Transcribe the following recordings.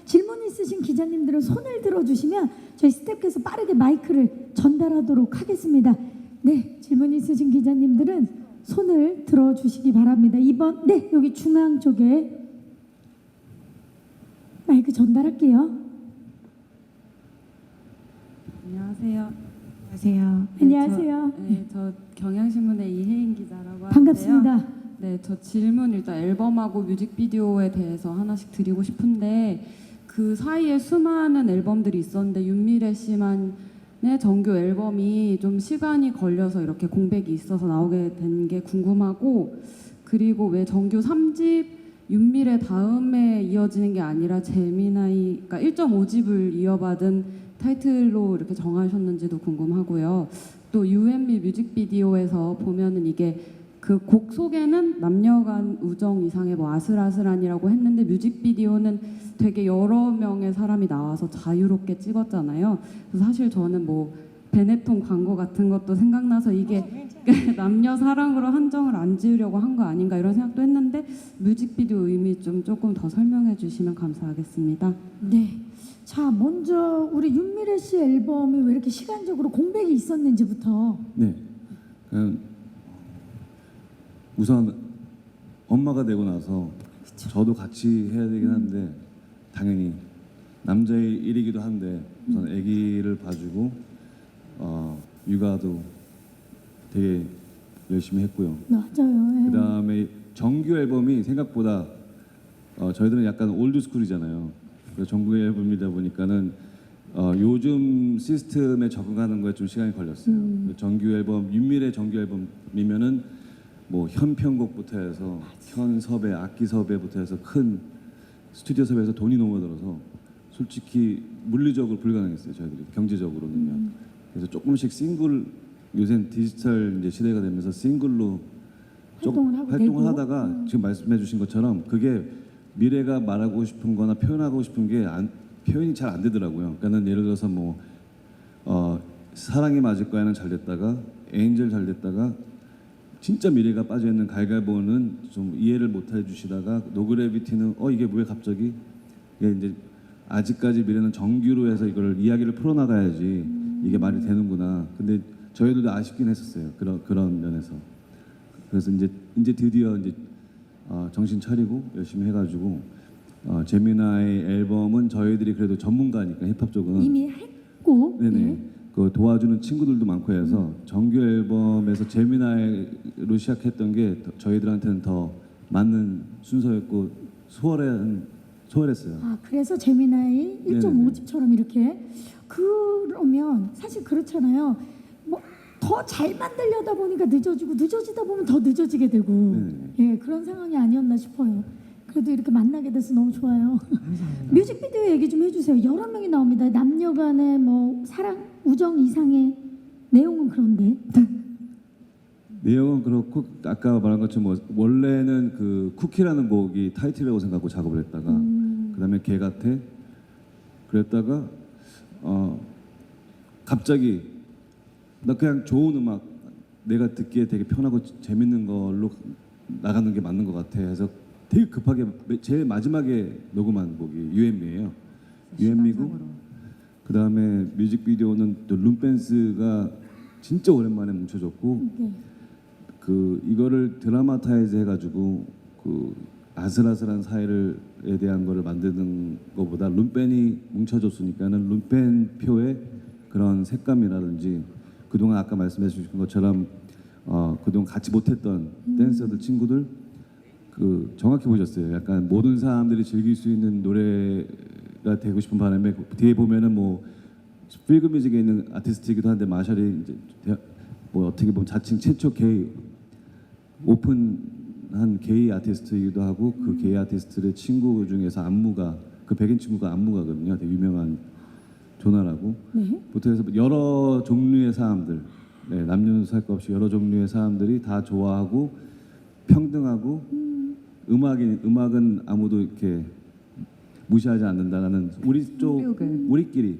질문 있으신 기자님들은 손을 들어주시면 저희 스태프께서 빠르게 마이크를 전달하도록 하겠습니다. 네, 질문 있으신 기자님들은 손을 들어주시기 바랍니다. 2번, 네, 여기 중앙 쪽에 마이크 전달할게요. 안녕하세요. 안녕하세요. 안녕하세요. 저 경향신문의 이혜인 기자라고 하는데요. 반갑습니다. 네, 저 질문 일단 앨범하고 뮤직비디오에 대해서 하나씩 드리고 싶은데 그 사이에 수많은 앨범들이 있었는데 윤미래 씨만의 정규 앨범이 좀 시간이 걸려서 이렇게 공백이 있어서 나오게 된 게 궁금하고, 그리고 왜 정규 3집 윤미래 다음에 이어지는 게 아니라 제미나이, 그러니까 1.5집을 이어받은 타이틀로 이렇게 정하셨는지도 궁금하고요. 또 U&Me 뮤직비디오에서 보면은 이게 그 곡 속에는 남녀간 우정 이상의 뭐 아슬아슬한이라고 했는데 뮤직비디오는 되게 여러 명의 사람이 나와서 자유롭게 찍었잖아요. 그래서 사실 저는 뭐 베네통 광고 같은 것도 생각나서 이게 남녀 사랑으로 한정을 안 지으려고 한 거 아닌가 이런 생각도 했는데 뮤직비디오 의미 좀 조금 더 설명해 주시면 감사하겠습니다. 네. 자, 먼저 우리 윤미래 씨 앨범이 왜 이렇게 시간적으로 공백이 있었는지부터. 네. 우선 엄마가 되고 나서 저도 같이 해야 되긴 한데 당연히 남자의 일이기도 한데 우선 아기를 봐주고 육아도 되게 열심히 했고요. 맞아요. 예. 그다음에 정규 앨범이 생각보다 저희들은 약간 올드 스쿨이잖아요. 그래서 정규 앨범이다 보니까는 요즘 시스템에 적응하는 거에 좀 시간이 걸렸어요. 정규 앨범, 윤미래 정규 앨범이면은 뭐 현편곡부터 해서 현 섭외, 악기 섭외부터 해서 큰 스튜디오 섭외에서 돈이 너무 들어서 솔직히 물리적으로 불가능했어요. 저희들이 경제적으로는요. 그래서 조금씩 싱글, 요새는 디지털 이제 시대가 되면서 싱글로 활동을 하다가 지금 말씀해 주신 것처럼 그게 미래가 말하고 싶은 거나 표현하고 싶은 게 표현이 잘 안 되더라고요. 그러니까는 예를 들어서 뭐 사랑이 맞을 거야는 잘 됐다가 엔젤 잘 됐다가 진짜 미래가 빠져있는 갈갈보는 좀 이해를 못 해주시다가 노그래비티는 이게 왜 갑자기 이게 이제 아직까지 미래는 정규로 해서 이걸 이야기를 풀어나가야지 이게 말이 되는구나. 근데 저희들도 아쉽긴 했었어요. 그런 면에서. 그래서 이제 드디어 이제 정신 차리고 열심히 해가지고 제미나의 앨범은 저희들이 그래도 전문가니까 힙합 쪽은 이미 했고. 네네. 예. 그 도와주는 친구들도 많고 해서 정규 앨범에서 제미나이로 시작했던 게 저희들한테는 더 맞는 순서였고 수월했어요. 아, 그래서 제미나이 1.5집처럼 이렇게. 그러면 사실 그렇잖아요. 뭐 더 잘 만들려다 보니까 늦어지고 늦어지다 보면 더 늦어지게 되고. 네네. 예, 그런 상황이 아니었나 싶어요. 그래도 이렇게 만나게 돼서 너무 좋아요. 뮤직비디오 얘기 좀 해주세요. 여러 명이 나옵니다. 남녀간의 뭐 사랑, 우정 이상의 내용은 그런데. 내용은 그렇고 아까 말한 것처럼 뭐 원래는 그 쿠키라는 곡이 타이틀이라고 생각하고 작업을 했다가 그다음에 개 같아 그랬다가 갑자기 나 그냥 좋은 음악 내가 듣기에 되게 편하고 재밌는 걸로 나가는 게 맞는 것 같아 해서 되게 급하게 제일 마지막에 녹음한 곡이 U&Me예요. U&Me고 그 다음에 뮤직비디오는 또 룸밴스가 진짜 오랜만에 뭉쳐졌고 그 이거를 드라마타이즈 해가지고 그 아슬아슬한 사이에 대한 거를 만드는 것보다 룸밴이 뭉쳐졌으니까는 룸밴 표의 그런 색감이라든지 그동안 아까 말씀해 주신 것처럼 그동안 같이 못했던 댄서들 친구들 그 정확히 보셨어요. 약간 모든 사람들이 즐길 수 있는 노래가 되고 싶은 바람에 뒤에 보면은 뭐 필그뮤직에 있는 아티스트이기도 한데 마샬이 이제 뭐 어떻게 보면 자칭 최초 게이 오픈한 게이 아티스트이기도 하고 그 게이 아티스트의 친구 중에서 안무가 그 백인 친구가 안무가거든요. 되게 유명한 조나라고. 네. 부터 해서 여러 종류의 사람들, 네, 남녀노소 할 것 없이 여러 종류의 사람들이 다 좋아하고 평등하고 음악은 아무도 이렇게 무시하지 않는다라는 우리 쪽 우리끼리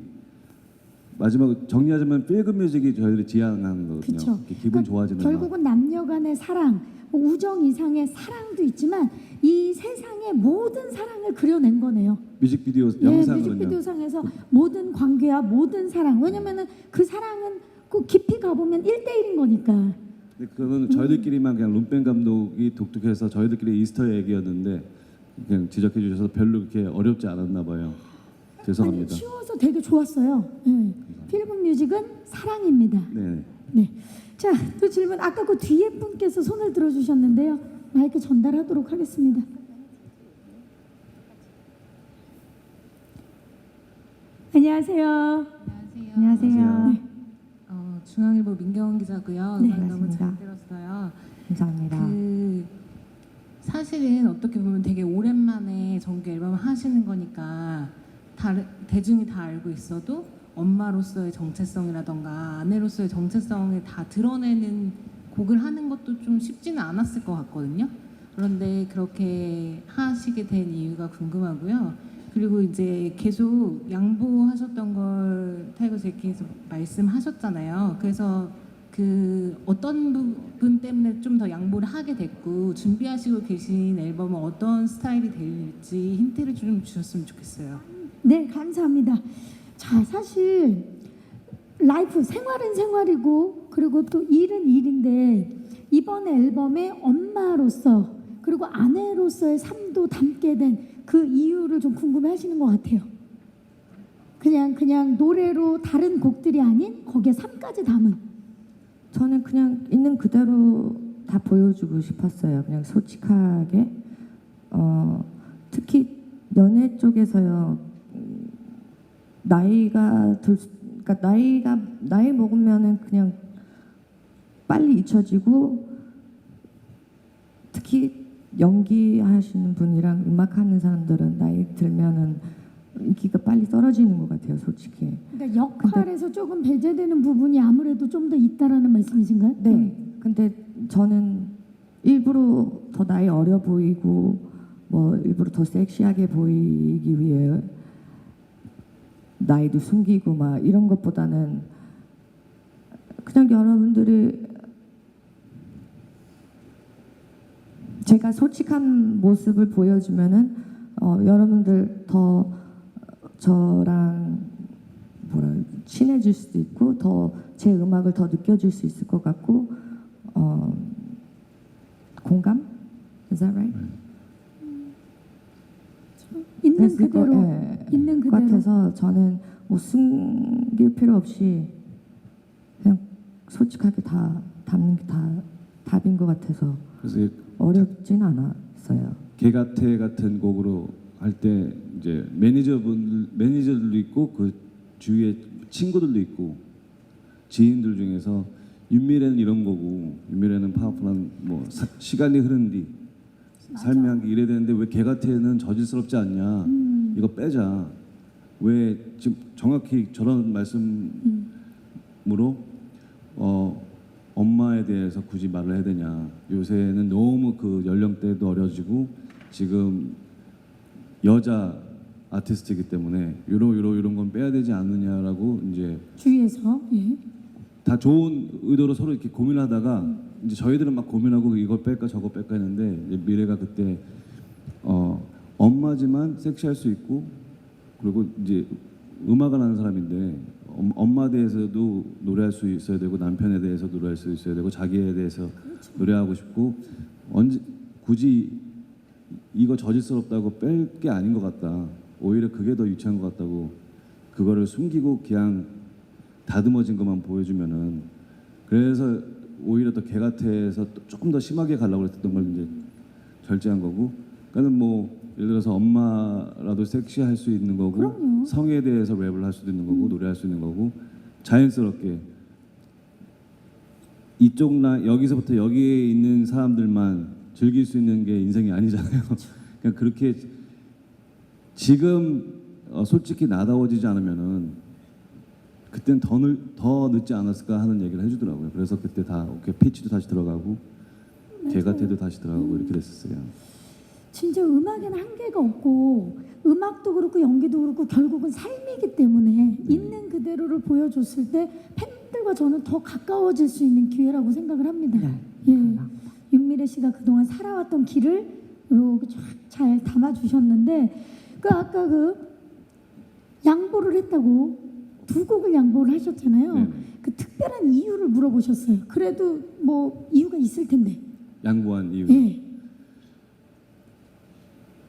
마지막 정리하자면 필금 뮤직이 저희들이 지향하는 거거든요. 그쵸. 이렇게 기분 좋아지는 음악. 결국은 남녀간의 사랑, 뭐 우정 이상의 사랑도 있지만 이 세상의 모든 사랑을 그려낸 거네요. 뮤직비디오 예, 영상으로는요. 뮤직비디오상에서 모든 관계와 모든 사랑. 왜냐면은 그 사랑은 꼭 깊이 가보면 1대1인 거니까. 근데 그거는 저희들끼리만 그냥 룸벤 감독이 독특해서 저희들끼리 이스터 에그였는데 그냥 지적해 주셔서 별로 그렇게 어렵지 않았나 봐요. 아니, 죄송합니다. 쉬워서 되게 좋았어요. 예. 필름 뮤직은 사랑입니다. 네. 네. 자, 또 질문. 아까 그 뒤에 분께서 손을 들어주셨는데요. 마이크 전달하도록 하겠습니다. 안녕하세요. 안녕하세요. 네. 중앙일보 민경원 기자고요. 네, 음악 너무 잘 맞습니다. 들었어요. 감사합니다. 사실은 어떻게 보면 되게 오랜만에 정규 앨범을 하시는 거니까 대중이 다 알고 있어도 엄마로서의 정체성이라던가 아내로서의 정체성을 다 드러내는 곡을 하는 것도 좀 쉽지는 않았을 것 같거든요. 그런데 그렇게 하시게 된 이유가 궁금하고요. 그리고 이제 계속 양보하셨던 걸 타이거 제키에서 말씀하셨잖아요. 그래서 그 어떤 부분 때문에 좀 더 양보를 하게 됐고 준비하시고 계신 앨범은 어떤 스타일이 될지 힌트를 좀 주셨으면 좋겠어요. 네, 감사합니다. 자, 사실 라이프 생활은 생활이고 그리고 또 일은 일인데 이번 앨범에 엄마로서 그리고 아내로서의 삶도 담게 된 그 이유를 좀 궁금해하시는 것 같아요. 그냥 노래로 다른 곡들이 아닌 거기에 삶까지 담은. 저는 그냥 있는 그대로 다 보여주고 싶었어요. 그냥 솔직하게. 특히 연애 쪽에서요. 그러니까 나이 먹으면은 그냥 빨리 잊혀지고 특히 연기하시는 분이랑 음악하는 사람들은 나이 들면은 인기가 빨리 떨어지는 것 같아요, 솔직히. 그러니까 역할에서 조금 배제되는 부분이 아무래도 좀 더 있다라는 말씀이신가요? 네. 근데 저는 일부러 더 나이 어려 보이고 뭐 일부러 더 섹시하게 보이기 위해 나이도 숨기고 막 이런 것보다는 그냥 여러분들이 제가 솔직한 모습을 보여주면은 여러분들 더 저랑 친해질 수도 있고 더 제 음악을 더 느껴줄 수 있을 것 같고 공감? Is that right? 있는 됐을 그대로. 있는 것 그대로. 같아서 저는 뭐 숨길 필요 없이 그냥 솔직하게 다 담는 게 다 답인 것 같아서 그래서 어렵진 않았어요. 개가태 같은 곡으로 할 때 이제 매니저들도 있고 그 주위에 친구들도 있고 지인들 중에서 윤미래는 이런 거고 윤미래는 파워풀한 뭐 시간이 흐른 뒤 삶의 한계 이래야 되는데 왜 개가태는 저질스럽지 않냐 이거 빼자 왜 지금 정확히 저런 말씀으로 엄마에 대해서 굳이 말을 해야 되냐 요새는 너무 그 연령대도 어려지고 지금 여자 아티스트이기 때문에 이런 건 빼야 되지 않느냐라고 이제 주위에서. 예. 다 좋은 의도로 서로 이렇게 고민하다가 이제 저희들은 막 고민하고 이걸 뺄까 저거 뺄까 했는데 이제 미래가 그때 엄마지만 섹시할 수 있고 그리고 이제 음악을 하는 사람인데 엄마 대해서도 노래할 수 있어야 되고 남편에 대해서 노래할 수 있어야 되고 자기에 대해서 노래하고 싶고 언제 굳이 이거 저질스럽다고 뺄 게 아닌 것 같다. 오히려 그게 더 유치한 것 같다고 그거를 숨기고 그냥 다듬어진 것만 보여주면은 그래서 오히려 더 개같아서 조금 더 심하게 가려고 했던 걸 이제 절제한 거고 그러니까 뭐 예를 들어서 엄마라도 섹시할 수 있는 거고 그럼요. 성에 대해서 랩을 할 수도 있는 거고 노래할 수 있는 거고 자연스럽게 이쪽 여기서부터 여기에 있는 사람들만 즐길 수 있는 게 인생이 아니잖아요. 그냥 그렇게 지금 솔직히 나다워지지 않으면은 그때는 더 늦지 않았을까 하는 얘기를 해주더라고요. 그래서 그때 다 오케이 피치도 다시 들어가고 개가태도 다시 들어가고 이렇게 됐었어요. 진짜 음악에는 한계가 없고 음악도 그렇고 연기도 그렇고 결국은 삶이기 때문에 있는 그대로를 보여줬을 때 팬들과 저는 더 가까워질 수 있는 기회라고 생각을 합니다. 네. 예, 윤미래 씨가 그동안 살아왔던 길을 이렇게 쫙 잘 담아주셨는데 아까 양보를 했다고 두 곡을 양보를 하셨잖아요. 네. 그 특별한 이유를 물어보셨어요. 그래도 뭐 이유가 있을 텐데. 양보한 이유. 예.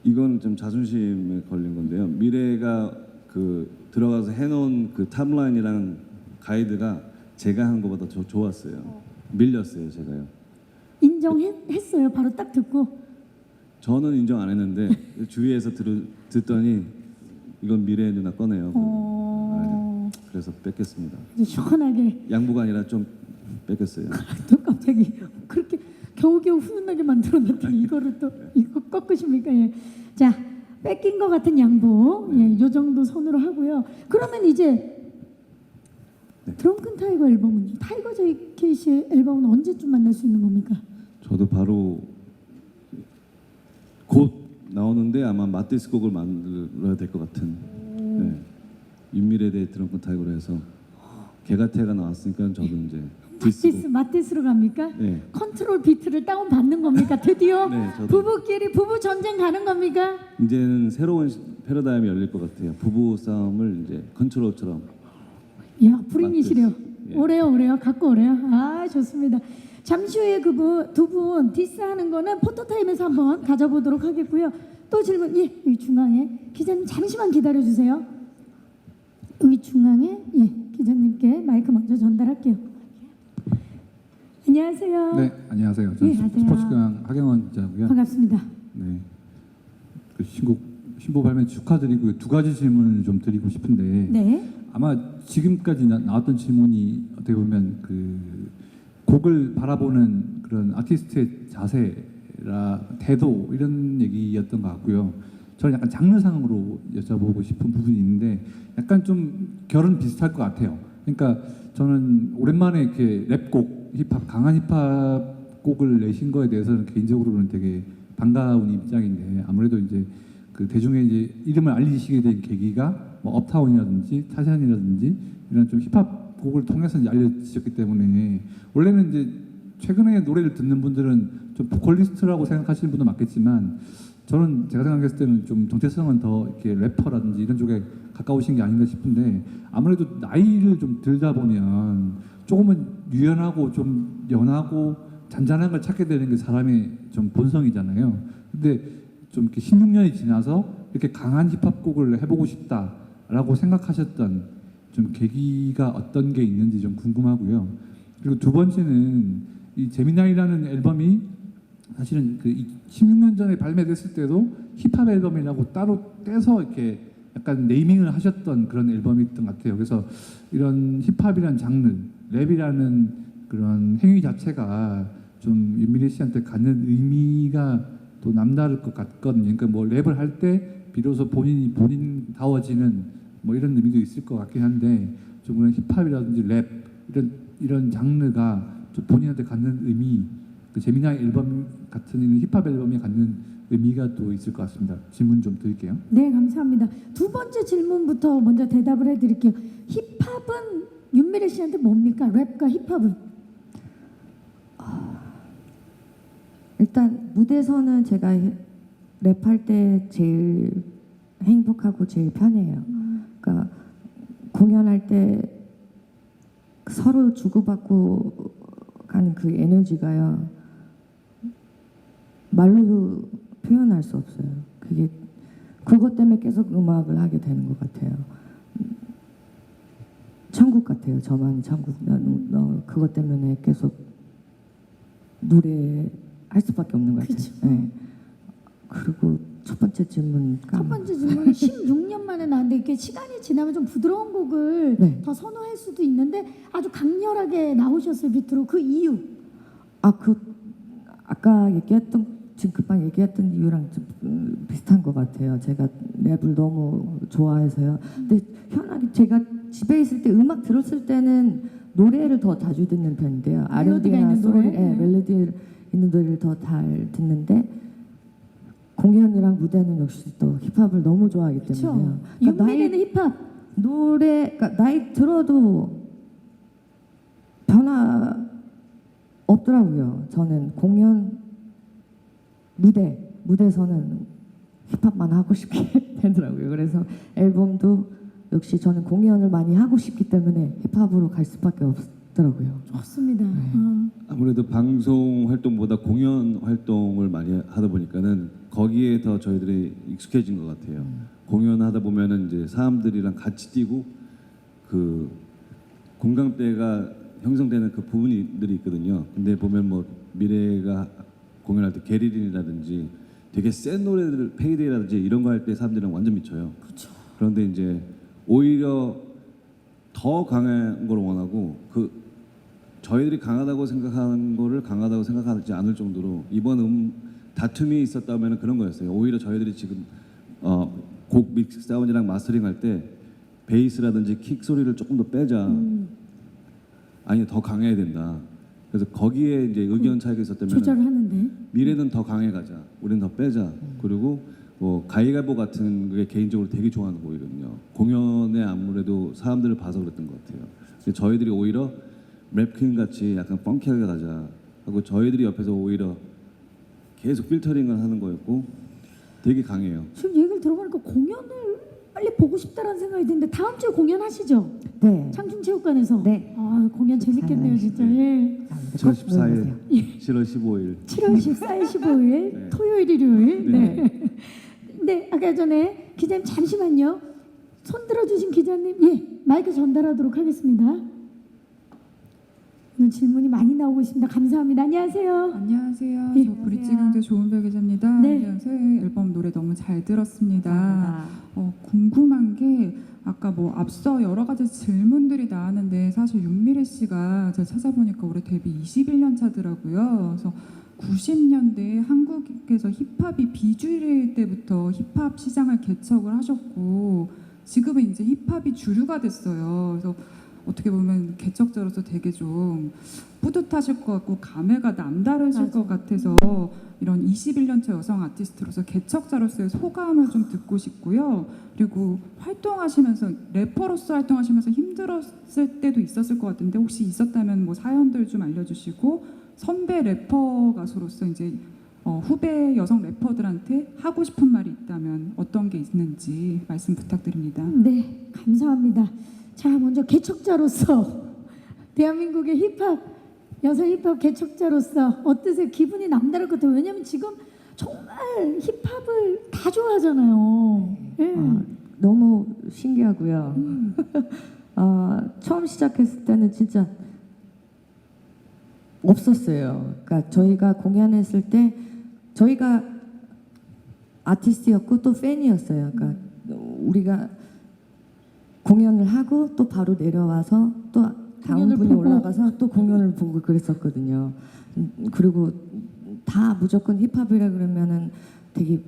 이건 좀 자존심에 걸린 건데요. 미래가 그 들어가서 해놓은 그 탑라인이랑 가이드가 제가 한 것보다 더 좋았어요. 밀렸어요, 제가요. 인정했어요. 바로 딱 듣고. 저는 인정 안 했는데 주위에서 듣더니 이건 미래의 누나 꺼내요. 그래서 뺏겼습니다. 시원하게 양보가 아니라 좀 뺏겼어요. 또 갑자기 그렇게 겨우겨우 훈훈하게 만들어놨더니 이거를 또 이거 꺾으십니까? 예. 자, 뺏긴 것 같은 양보, 예, 요 정도 선으로 하고요. 그러면 이제 드렁큰 타이거 앨범은요? 타이거 JK 씨의 앨범은 언제쯤 만날 수 있는 겁니까? 저도 바로 곧 나오는데 아마 마티스 곡을 만들어야 될 것 같은. 네. 윤미래에 대해 드렁큰 타이거로 해서 개가태가 나왔으니까 저도 이제 마티스로 갑니까? 네. 컨트롤 비트를 다운 받는 겁니까? 드디어 네, 저도. 부부끼리 부부 전쟁 가는 겁니까? 이제는 새로운 패러다임이 열릴 것 같아요. 부부 싸움을 이제 컨트롤처럼. 야, 불행이시래요. 마티스. 예. 오래요. 갖고 오래요. 아, 좋습니다. 잠시 후에 두 분 디스하는 거는 포토타임에서 한번 가져보도록 하겠고요. 또 질문, 예, 여기 중앙에 기자님 잠시만 기다려 주세요. 여기 중앙에 기자님께 마이크 먼저 전달할게요. 안녕하세요. 네, 안녕하세요. 저는 예, 안녕하세요. 스포츠경 하경원 기자고요. 반갑습니다. 네, 그 신보 발매 축하드리고 두 가지 질문을 좀 드리고 싶은데 네. 아마 지금까지 나왔던 질문이 어떻게 보면 그 곡을 바라보는 그런 아티스트의 자세라 태도 이런 얘기였던 것 같고요. 저는 약간 장르상으로 여쭤보고 싶은 부분이 있는데 약간 좀 결은 비슷할 것 같아요. 그러니까 저는 오랜만에 이렇게 랩곡, 힙합, 강한 힙합 곡을 내신 거에 대해서는 개인적으로는 되게 반가운 입장인데 아무래도 이제 그 대중의 이제 이름을 알리시게 된 계기가 뭐 업타운이라든지 타샤니라든지 이런 좀 힙합 곡을 통해서 이제 알려지셨기 때문에 원래는 이제 최근에 노래를 듣는 분들은 좀 보컬리스트라고 생각하시는 분도 많겠지만 저는 제가 생각했을 때는 좀 정체성은 더 이렇게 래퍼라든지 이런 쪽에 가까우신 게 아닌가 싶은데 아무래도 나이를 좀 들다 보면 조금은 유연하고 좀 연하고 잔잔한 걸 찾게 되는 게 사람의 좀 본성이잖아요. 근데 좀 이렇게 16년이 지나서 이렇게 강한 힙합곡을 해보고 싶다라고 생각하셨던 좀 계기가 어떤 게 있는지 좀 궁금하고요. 그리고 두 번째는 이 제미나이라는 앨범이 사실은 그 16년 전에 발매됐을 때도 힙합 앨범이라고 따로 떼서 이렇게 약간 네이밍을 하셨던 그런 앨범이었던 것 같아요. 그래서 이런 힙합이라는 장르, 랩이라는 그런 행위 자체가 좀 윤미래 씨한테 갖는 의미가 또 남다를 것 같거든요. 그러니까 뭐 랩을 할 때 비로소 본인다워지는 뭐 이런 의미도 있을 것 같긴 한데 좀 그런 힙합이라든지 랩 이런 장르가 좀 본인한테 갖는 의미, 그 제미나이 앨범 같은 이런 힙합 앨범이 갖는 의미가 또 있을 것 같습니다. 질문 좀 드릴게요. 네, 감사합니다. 두 번째 질문부터 먼저 대답을 해드릴게요. 힙합은 윤미래 씨한테 뭡니까? 랩과 힙합은? 일단 무대에서는 제가 랩할 때 제일 행복하고 제일 편해요. 그러니까 공연할 때 서로 주고받고 가는 그 에너지가요. 말로도 표현할 수 없어요. 그것 때문에 계속 음악을 하게 되는 것 같아요. 천국 같아요. 저만 천국. 그것 때문에 계속 노래할 수밖에 없는 것 같아요. 그쵸. 네. 그리고 첫 번째 질문. 첫 번째 질문은 16년 만에 나왔는데 이렇게 시간이 지나면 좀 부드러운 곡을 네. 더 선호할 수도 있는데 아주 강렬하게 나오셨어요. 비트로. 그 이유. 아까 지금 금방 얘기했던 이유랑 좀 비슷한 것 같아요. 제가 랩을 너무 좋아해서요. 근데 현하게 제가 집에 있을 때 음악 들었을 때는 노래를 더 자주 듣는 편인데요. 멜로디가 R&B나 있는 노래? 소울, 멜로디 있는 노래를 더 잘 듣는데 공연이랑 무대는 역시 또 힙합을 너무 좋아하기 때문에요. 그렇죠. 그러니까 윤미래는 힙합. 노래, 그러니까 나이 들어도 변화 없더라고요. 저는 공연, 무대에서는 힙합만 하고 싶게 되더라고요. 그래서 앨범도 역시 저는 공연을 많이 하고 싶기 때문에 힙합으로 갈 수밖에 없더라고요. 좋습니다. 아무래도 방송 활동보다 공연 활동을 많이 하다 보니까는 거기에 더 저희들이 익숙해진 것 같아요. 공연하다 보면은 이제 사람들이랑 같이 뛰고 그 공감대가 형성되는 그 부분들이 있거든요. 근데 보면 뭐 미래가 공연할 때 게리린이라든지 되게 센 노래들 페이데이라든지 이런 거 할 때 사람들이랑 완전 미쳐요. 그렇죠. 그런데 이제 오히려 더 강한 걸 원하고 그 저희들이 강하다고 생각하는 거를 강하다고 생각하지 않을 정도로 이번 다툼이 있었다면 그런 거였어요. 오히려 저희들이 지금 곡 믹스 사운드랑 마스터링 할 때 베이스라든지 킥 소리를 조금 더 빼자. 아니 더 강해야 된다. 그래서 거기에 이제 의견 차이가 있었다면 조절하는데. 미래는 더 강해 가자. 우리는 더 빼자. 그리고 뭐 가위바위보 같은 게 개인적으로 되게 좋아하는 곡이거든요. 공연에 아무래도 사람들을 봐서 그랬던 것 같아요. 근데 저희들이 오히려 랩퀸 같이 약간 펑키하게 가자 하고 저희들이 옆에서 오히려 계속 필터링을 하는 거였고 되게 강해요. 지금 얘기를 들어보니까 공연을 빨리 보고 싶다라는 생각이 드는데 다음 주에 공연하시죠? 네. 창중체육관에서. 네. 아, 공연 재밌겠네요, 진짜. 예. 7월 14일, 7월 15일. 7월 14일, 15일, 네. 토요일, 일요일. 네. 네. 근데 아까 전에 기자님 잠시만요. 손 들어주신 기자님, 예, 마이크 전달하도록 하겠습니다. 오늘 질문이 많이 나오고 있습니다. 감사합니다. 안녕하세요. 안녕하세요. 예. 저 브릿지 경제 조은별 기자입니다. 네. 새 앨범 노래 너무 잘 들었습니다. 궁금한 게 아까 뭐 앞서 여러 가지 질문들이 나왔는데 사실 윤미래 씨가 제가 찾아보니까 올해 데뷔 21년 차더라고요. 그래서 90년대에 한국에서 힙합이 비주류일 때부터 힙합 시장을 개척을 하셨고 지금은 이제 힙합이 주류가 됐어요. 그래서 어떻게 보면 개척자로서 되게 좀 뿌듯하실 것 같고 감회가 남다르실 것 같아서 이런 21년차 여성 아티스트로서 개척자로서의 소감을 좀 듣고 싶고요. 그리고 활동하시면서 래퍼로서 활동하시면서 힘들었을 때도 있었을 것 같은데 혹시 있었다면 뭐 사연들 좀 알려주시고 선배 래퍼 가수로서 이제 후배 여성 래퍼들한테 하고 싶은 말이 있다면 어떤 게 있는지 말씀 부탁드립니다. 네, 감사합니다. 자, 먼저 개척자로서 대한민국의 힙합 여성 힙합 개척자로서 어떠세요? 기분이 남다를 것 같아요. 왜냐하면 지금 정말 힙합을 다 좋아하잖아요. 예. 너무 신기하고요. 처음 시작했을 때는 진짜 없었어요. 그러니까 저희가 공연했을 때 저희가 아티스트였고 또 팬이었어요. 그러니까 우리가 공연을 하고 또 바로 내려와서 또 다음 공연을 분이 보고. 올라가서 또 공연을 보고 그랬었거든요. 그리고 다 무조건 힙합이라 그러면은 되게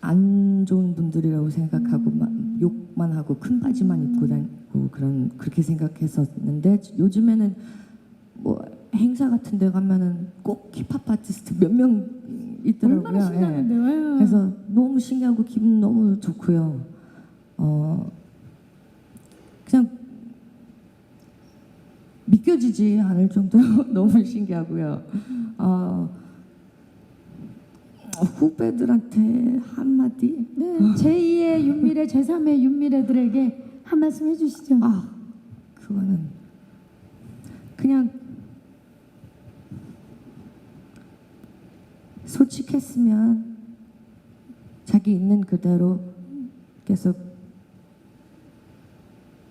안 좋은 분들이라고 생각하고 막 욕만 하고 큰 바지만 입고 다니고 그렇게 생각했었는데 요즘에는 뭐 행사 같은 데 가면은 꼭 힙합 아티스트 몇 명 있더라고요. 얼마나 신나는데요. 예. 그래서 너무 신기하고 기분 너무 좋고요. 그냥 믿겨지지 않을 정도로 너무 신기하고요. 후배들한테 한마디? 네, 제2의 윤미래, 제3의 윤미래들에게 한 말씀 해주시죠. 그거는 그냥 솔직했으면 자기 있는 그대로 계속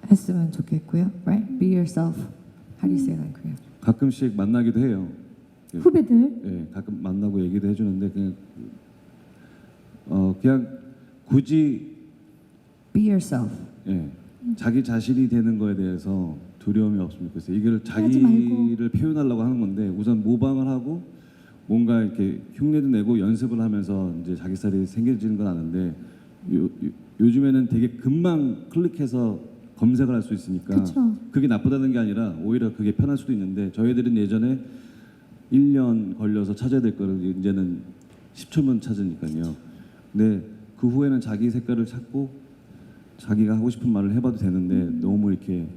했으면 좋겠고요. Right? Be yourself. How do you say that in Korean? 가끔씩 만나기도 해요. 후배들. 예, 가끔 만나고 얘기도 해주는데 그냥 굳이 Be yourself. 예, 자기 자신이 되는 거에 대해서 두려움이 없으면 좋겠어요. 이걸 하지 자기를 표현하려고 하는 건데 우선 모방을 하고 뭔가 이렇게 흉내도 내고 연습을 하면서 이제 자기 스타일이 생겨지는 건 아는데 요즘에는 되게 금방 클릭해서 검색을 할 수 있으니까 그쵸. 그게 나쁘다는 게 아니라 오히려 그게 편할 수도 있는데 저희들은 예전에 1년 걸려서 찾아야 될 거를 이제는 10초면 찾으니까요. 근데 그 후에는 자기 색깔을 찾고 자기가 하고 싶은 말을 해봐도 되는데 너무 이렇게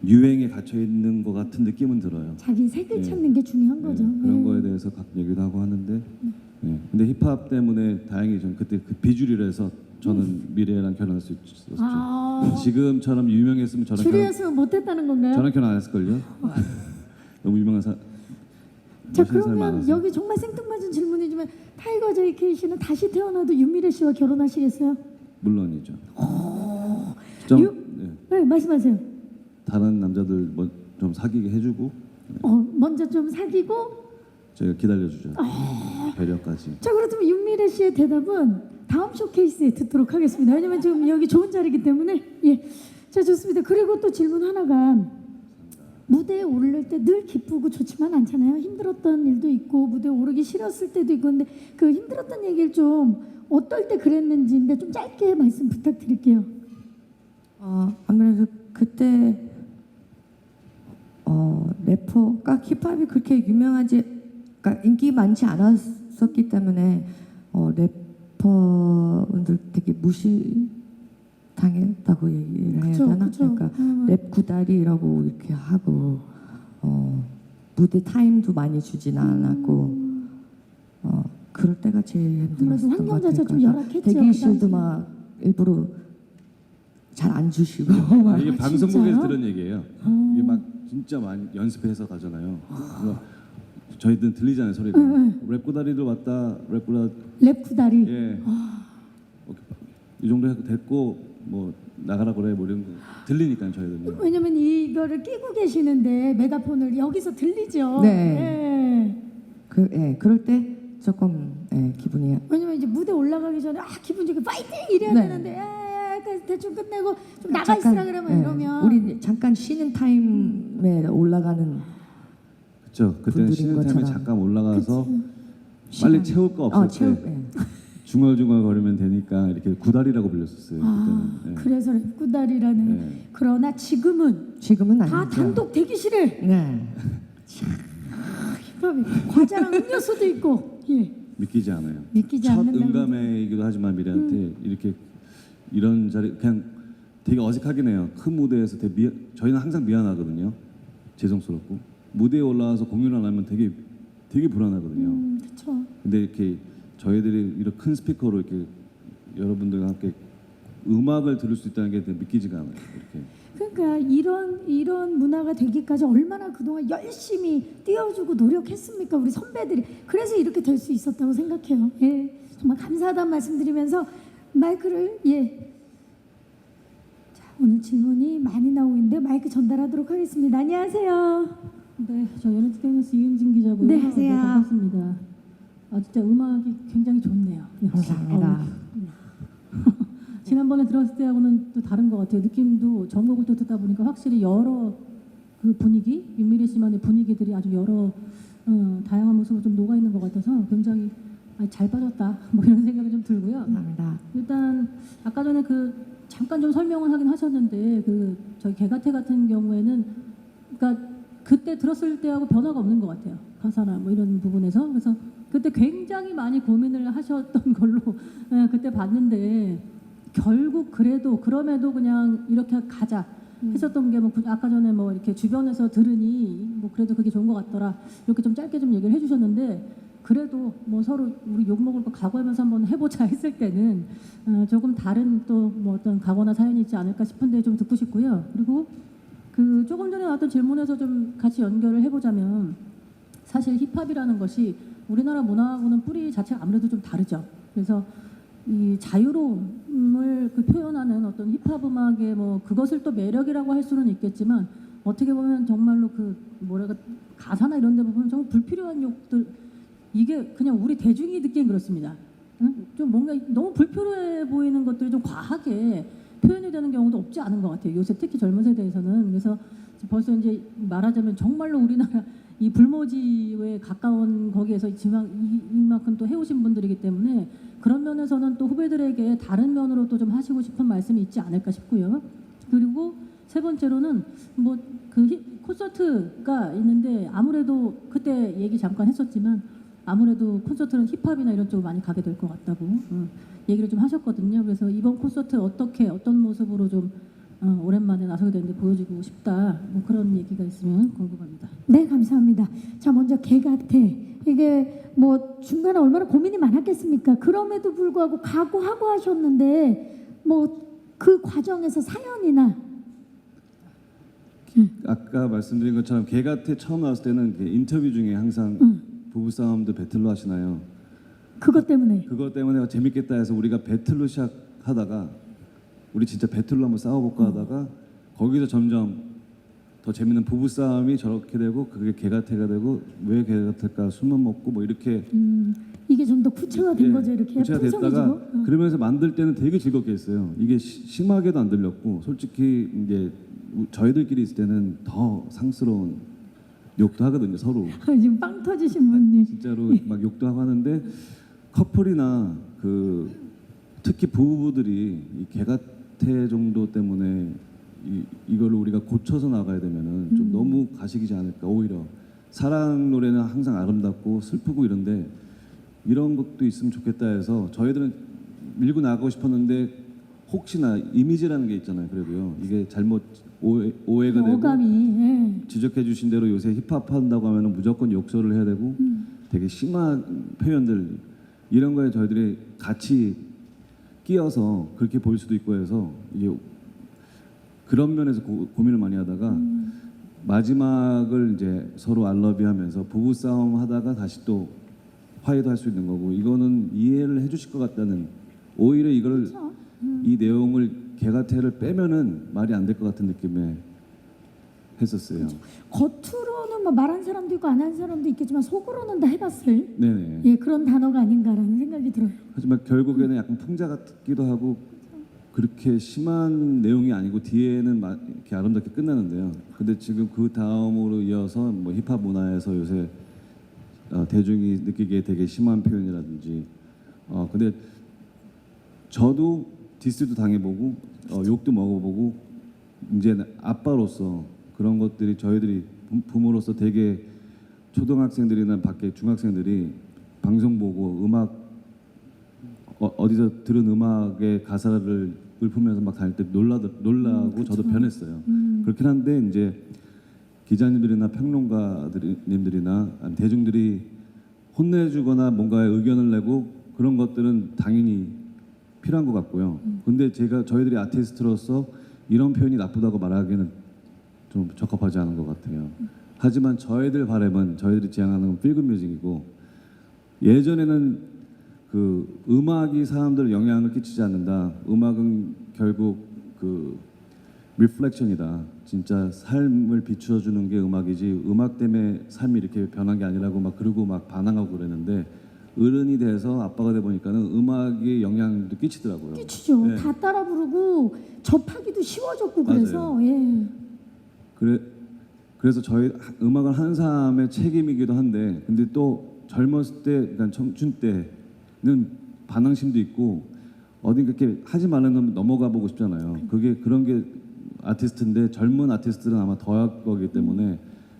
유행에 갇혀 있는 것 같은 느낌은 들어요. 자기 색을 예. 찾는 게 중요한 예, 거죠. 그런 네. 거에 대해서 가끔 얘기도 하고 하는데, 예. 근데 힙합 때문에 다행히 전 그때 그 비주류라서 저는 미래랑 결혼할 수 있었죠. 아, 지금처럼 유명했으면 줄이었으면 못했다는 건가요? 저랑 결혼 안 했을걸요? 너무 유명한 자, 멋있는 사람이 그러면 많아서. 여기 정말 생뚱맞은 질문이지만 타이거 JK 씨는 다시 태어나도 윤미래 씨와 결혼하시겠어요? 물론이죠. 좀 유- 네, 네, 말씀하세요. 다른 남자들 좀 사귀게 해주고 먼저 좀 사귀고. 저희가 기다려주죠. 배려까지. 자, 그렇다면 윤미래 씨의 대답은 다음 쇼케이스에 듣도록 하겠습니다. 왜냐면 지금 여기 좋은 자리이기 때문에. 예. 자, 좋습니다. 그리고 또 질문 하나가, 무대에 오를 때 늘 기쁘고 좋지만 않잖아요. 힘들었던 일도 있고 무대에 오르기 싫었을 때도 있고. 근데 그 힘들었던 얘기를 좀 어떨 때 그랬는지인데 좀 짧게 말씀 부탁드릴게요. 아무래도 그때 래퍼가 힙합이 그렇게 유명하지, 그러니까 인기 많지 않았었기 때문에 래퍼분들 되게 무시당했다고 얘기를 해야 그쵸, 되나? 그쵸. 그러니까 랩 구다리라고 이렇게 하고 무대 타임도 많이 주진 않았고 그럴 때가 제일 아무래도 힘들었던 것 환경 같아요. 자체가 좀 그러니까 열악했죠. 대기실도 그 당시에. 막 일부러 잘 안 주시고 아, 이게 방송국에서 진짜요? 들은 얘기예요. 이게 막 진짜 많이 연습해서 가잖아요. 그래서 저희들은 들리잖아요, 소리가. 랩 구다리로 왔다, 랩 구다. 랩 구다리. 예. 이 정도 해도 됐고 뭐 나가라 그래 뭐 이런 거 들리니까요, 저희들은. 왜냐면 이거를 끼고 계시는데 메가폰을 여기서 들리죠. 네. 예. 그럴 때 조금 기분이 왜냐면 이제 무대 올라가기 전에 기분 좋게 파이팅 이래야 네. 되는데 대충 끝내고 좀 나가 있으라 그러면 이러면 우리 잠깐 쉬는 타임에 올라가는 그렇죠. 그때는 분들인 쉬는 타임에 것처럼. 잠깐 올라가서 시간. 빨리 채울 거 없을 때 예. 중얼중얼 거리면 되니까 이렇게 구다리라고 불렸었어요. 그때는. 예. 그래서 랩 구다리라는. 네. 그러나 지금은 지금은 다 아니죠. 단독 대기실에 네. 힙합이 과자랑 음료수도 있고. 예. 믿기지 않아요. 믿기지 첫 않는다고. 응감회이기도 하지만 미래한테 이렇게 이런 자리 그냥 되게 어색하긴 해요. 큰 무대에서 되게 저희는 항상 미안하거든요. 죄송스럽고 무대에 올라와서 공연을 안 하면 되게 불안하거든요. 그렇죠. 근데 이렇게 저희들이 이렇게 큰 스피커로 이렇게 여러분들과 함께 음악을 들을 수 있다는 게 믿기지가 않아요. 이렇게. 그러니까 이런 문화가 되기까지 얼마나 그동안 열심히 뛰어주고 노력했습니까, 우리 선배들이. 그래서 이렇게 될 수 있었다고 생각해요. 예, 정말 감사하다는 말씀드리면서 마이크를 자, 오늘 질문이 많이 나오고 있는데 마이크 전달하도록 하겠습니다. 안녕하세요. 네, 저 연예티켓뉴스 이은진 기자고요. 네, 하세요. 반갑습니다. 진짜 음악이 굉장히 좋네요. 역시. 감사합니다. 지난번에 들었을 때하고는 또 다른 것 같아요. 느낌도 전곡을 또 듣다 보니까 확실히 여러 그 분위기, 윤미래 씨만의 분위기들이 아주 여러 다양한 모습으로 좀 녹아 있는 것 같아서 굉장히 잘 빠졌다 뭐 이런 생각이 좀 들고요. 감사합니다. 일단 아까 전에 그 잠깐 좀 설명을 하긴 하셨는데 그 저희 개가태 같은 경우에는 그러니까 그때 들었을 때하고 변화가 없는 것 같아요. 가사나 뭐 이런 부분에서. 그래서 그때 굉장히 많이 고민을 하셨던 걸로 그때 봤는데 결국 그럼에도 그냥 이렇게 가자 했었던 게 뭐 아까 전에 뭐 이렇게 주변에서 들으니 뭐 그래도 그게 좋은 것 같더라 이렇게 좀 짧게 좀 얘기를 해주셨는데 그래도 뭐 서로 우리 욕 먹을 거 각오하면서 한번 해보자 했을 때는 조금 다른 또 뭐 어떤 각오나 사연이 있지 않을까 싶은데 좀 듣고 싶고요. 그리고 그 조금 전에 나왔던 질문에서 좀 같이 연결을 해보자면 사실 힙합이라는 것이 우리나라 문화하고는 뿌리 자체가 아무래도 좀 다르죠. 그래서 이 자유로움을 그 표현하는 어떤 힙합 음악의 뭐 그것을 또 매력이라고 할 수는 있겠지만 어떻게 보면 정말로 그 뭐랄까 가사나 이런 데 보면 정말 불필요한 욕들 이게 그냥 우리 대중이 듣기엔 그렇습니다. 응? 좀 뭔가 너무 불필요해 보이는 것들이 좀 과하게 표현이 되는 경우도 없지 않은 것 같아요. 요새 특히 젊은 세대에서는. 그래서 벌써 이제 말하자면 정말로 우리나라 이 불모지에 가까운 거기에서 이만큼 또 해오신 분들이기 때문에 그런 면에서는 또 후배들에게 다른 면으로 또 좀 하시고 싶은 말씀이 있지 않을까 싶고요. 그리고 세 번째로는 뭐 그 콘서트가 있는데 아무래도 그때 얘기 잠깐 했었지만 아무래도 콘서트는 힙합이나 이런 쪽으로 많이 가게 될 것 같다고 얘기를 좀 하셨거든요. 그래서 이번 콘서트 어떤 모습으로 좀 오랜만에 나서게 됐는데 보여주고 싶다. 뭐 그런 얘기가 있으면 궁금합니다. 네, 감사합니다. 자, 먼저 개같애. 이게 뭐 중간에 얼마나 고민이 많았겠습니까? 그럼에도 불구하고 각오하고 하셨는데 뭐 그 과정에서 사연이나 아까 말씀드린 것처럼 개같애 처음 나왔을 때는 그 인터뷰 중에 항상 부부싸움도 배틀로 하시나요? 그것 때문에 그것 때문에 재밌겠다 해서 우리가 배틀로 시작하다가 우리 진짜 배틀로 한번 싸워볼까 하다가 거기서 점점 더 재밌는 부부싸움이 저렇게 되고 그게 개같애가 되고 왜 개같을까 술만 먹고 뭐 이렇게 이게 좀 더 구체화된 예, 거죠. 이렇게 구체가 됐다가 풍성해지고. 그러면서 만들 때는 되게 즐겁게 했어요. 이게 심하게도 안 들렸고 솔직히 이제 저희들끼리 있을 때는 더 상스러운 욕도 하거든요 서로. 지금 빵 터지신 분이 진짜로 막 욕도 하고 하는데 커플이나 그 특히 부부들이 이 개같애 정도 때문에 이걸로 우리가 고쳐서 나가야 되면은 좀 너무 가식이지 않을까. 오히려 사랑 노래는 항상 아름답고 슬프고 이런데 이런 것도 있으면 좋겠다 해서 저희들은 밀고 나가고 싶었는데 혹시나 이미지라는 게 있잖아요. 그래도요 이게 잘못 오해가 되고 어감이 예. 지적해 주신 대로 요새 힙합 한다고 하면 무조건 욕설을 해야 되고 되게 심한 표현들 이런 거에 저희들이 같이 끼어서 그렇게 보일 수도 있고 해서 이게 그런 면에서 고민을 많이 하다가 마지막을 이제 서로 알러비 하면서 부부 싸움 하다가 다시 또 화해도 할 수 있는 거고 이거는 이해를 해주실 것 같다는 오히려 이걸 이 내용을 개같애를 빼면은 말이 안 될 것 같은 느낌에 했었어요. 겉으로는 뭐 말한 사람도 있고 안 한 사람도 있겠지만 속으로는 다 해봤을 네네. 예 그런 단어가 아닌가라는 생각이 들어요. 하지만 결국에는 약간 풍자 같기도 하고 그렇게 심한 내용이 아니고 뒤에는 이렇게 아름답게 끝나는데요. 근데 지금 그 다음으로 이어서 뭐 힙합 문화에서 요새 대중이 느끼기에 되게 심한 표현이라든지 근데 저도 디스도 당해보고 욕도 먹어보고 이제 아빠로서 그런 것들이 저희들이 부모로서 되게 초등학생들이나 밖에 중학생들이 방송 보고 음악 어디서 들은 음악의 가사를 읊으면서 막 다닐 때 놀라고 저도 변했어요. 그렇긴 한데 이제 기자님들이나 평론가님들이나 대중들이 혼내주거나 뭔가 의견을 내고 그런 것들은 당연히 필요한 것 같고요. 근데 저희들이 아티스트로서 이런 표현이 나쁘다고 말하기는 좀 적합하지 않은 것 같아요. 하지만 저희들 바람은 저희들이 지향하는 필금 뮤직이고 예전에는 그 음악이 사람들 영향을 끼치지 않는다. 음악은 결국 그 리플렉션이다. 진짜 삶을 비추어주는 게 음악이지 음악 때문에 삶이 이렇게 변한 게 아니라고 막 그러고 막 반항하고 그랬는데 어른이 돼서 아빠가 돼 보니까는 음악의 영향도 끼치더라고요. 끼치죠. 네. 다 따라 부르고 접하기도 쉬워졌고 그래서 예. 그래서 저희 음악을 하는 사람의 책임이기도 한데 근데 또 젊었을 때 그러니까 청춘 때는 반항심도 있고 어딘 그렇게 하지 말라는 넘어가 보고 싶잖아요. 그게 그런 게 아티스트인데 젊은 아티스트들은 아마 더할 거기 때문에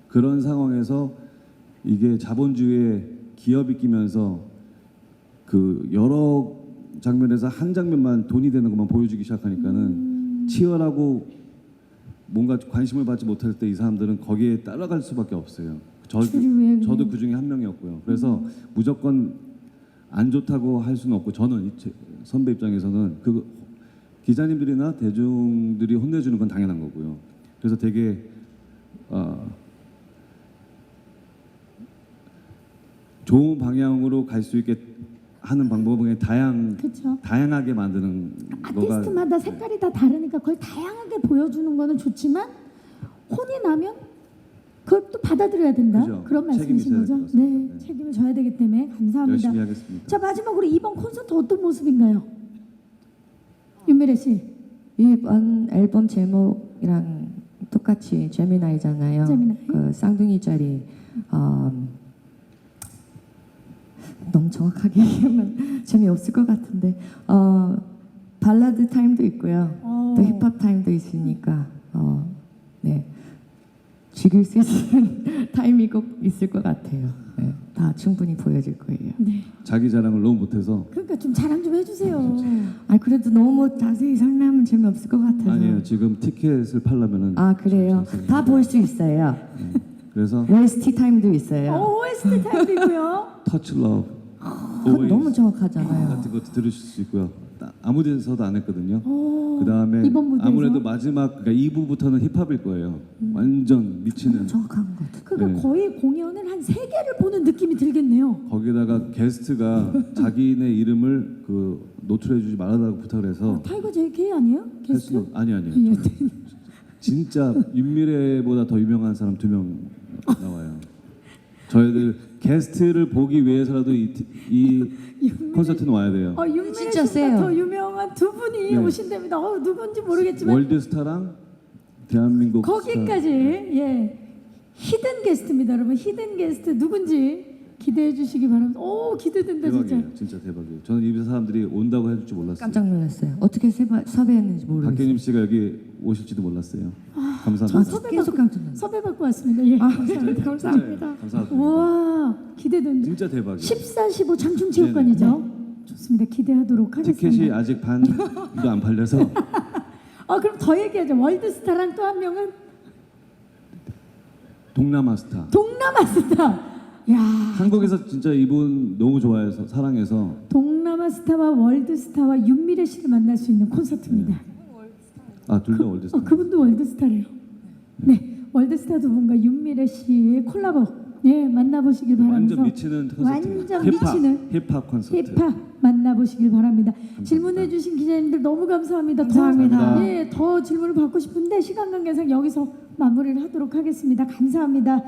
그런 상황에서 이게 자본주의의 기업이 끼면서 그 여러 장면에서 한 장면만 돈이 되는 것만 보여주기 시작하니까는 치열하고 뭔가 관심을 받지 못할 때 이 사람들은 거기에 따라갈 수밖에 없어요. 주류에 저도 그 중에 한 명이었고요. 그래서 무조건 안 좋다고 할 수는 없고 저는 선배 입장에서는 그 기자님들이나 대중들이 혼내주는 건 당연한 거고요. 그래서 되게 좋은 방향으로 갈 수 있게 하는 방법은 그쵸. 다양하게 만드는 거가 아티스트마다 색깔이 다 다르니까 그걸 다양하게 보여주는 거는 좋지만 혼이 나면 그걸 또 받아들여야 된다. 그죠. 그런 책임이 말씀이신 있어야 거죠? 될것 같습니다. 네, 책임을 져야 되기 때문에 감사합니다. 열심히 하겠습니다. 자 마지막으로 이번 콘서트 어떤 모습인가요? 윤미래 씨. 이번 앨범 제목이랑 똑같이 제미나이잖아요. 제미나이. 그 쌍둥이짜리 너무 정확하게 얘기하면 재미없을 것 같은데 발라드 타임도 있고요. 또 힙합 타임도 있으니까 네. 즐길 수 있는 타임이 꼭 있을 것 같아요. 네, 다 충분히 보여질 거예요. 네. 자기 자랑을 너무 못해서 그러니까 좀 자랑 좀 해주세요. 아 그래도 너무 자세히 설명하면 재미없을 것 같아서. 아니에요. 지금 티켓을 팔려면은 아 그래요? 다 볼 수 있어요. 그래서 OST 타임도 있어요. OST 타임도 있고요. 터치 러브 그건 너무 정확하잖아요. 같은 것도 들으실 수 있고요. 아무 데서도 안 했거든요. 오, 그다음에 이번 무대에서? 아무래도 마지막 그러니까 2부부터는 힙합일 거예요. 완전 미치는. 정확한 것 같아요. 그러니까 네. 거의 공연을 한 3개를 보는 느낌이 들겠네요. 거기다가 게스트가 자기네 이름을 그 노출해주지 말아달라고 부탁을 해서 타이거 JK 아니에요? 게스트? 헬스로 아니요. 예. 진짜 윤미래보다 더 유명한 사람 2명 나와요. 저희들 게스트를 보기 위해서라도 이 콘서트는 와야 돼요. 윤미래 진짜 씨보다 세요. 더 유명한 두 분이 네. 오신답니다. 누군지 모르겠지만 월드스타랑 대한민국 거기까지 예 히든 게스트입니다, 여러분. 히든 게스트 누군지 기대해 주시기 바랍니다. 오 기대된다 스타. 진짜. 대박이에요. 진짜 대박이에요. 저는 이 사람들이 온다고 해줄 줄 몰랐어요. 깜짝 놀랐어요. 어떻게 섭외했는지 모르겠어요. 박경림 씨가 여기 오실지도 몰랐어요. 저 감사합니다. 섭외 계속 깜짝 놀랐어요. 섭외 받고 왔습니다. 예, 감사합니다. 감사합니다. 감사합니다. 와 기대된다. 진짜 대박이에요. 14, 15 장충체육관이죠. 좋습니다. 기대하도록 하겠습니다. 티켓이 아직 반도 안 팔려서 그럼 더 얘기하죠. 월드스타랑 또 한 명은 동남아 스타. 동남아 스타. 야 한국에서 진짜 이분 너무 좋아해서 사랑해서 동남아 스타와 월드스타와 윤미래 씨를 만날 수 있는 콘서트입니다. 둘 다 월드스타. 그분도 월드스타래요. 네, 월드스타 두 분과 윤미래 씨의 콜라보 예 만나보시길 바라면서 완전 미치는 콘서트. 완전 미치는 힙합 콘서트. 힙합 만나보시길 바랍니다. 질문해주신 기자님들 너무 감사합니다. 감사합니다. 예, 더 질문을 받고 싶은데 시간 관계상 여기서 마무리를 하도록 하겠습니다. 감사합니다.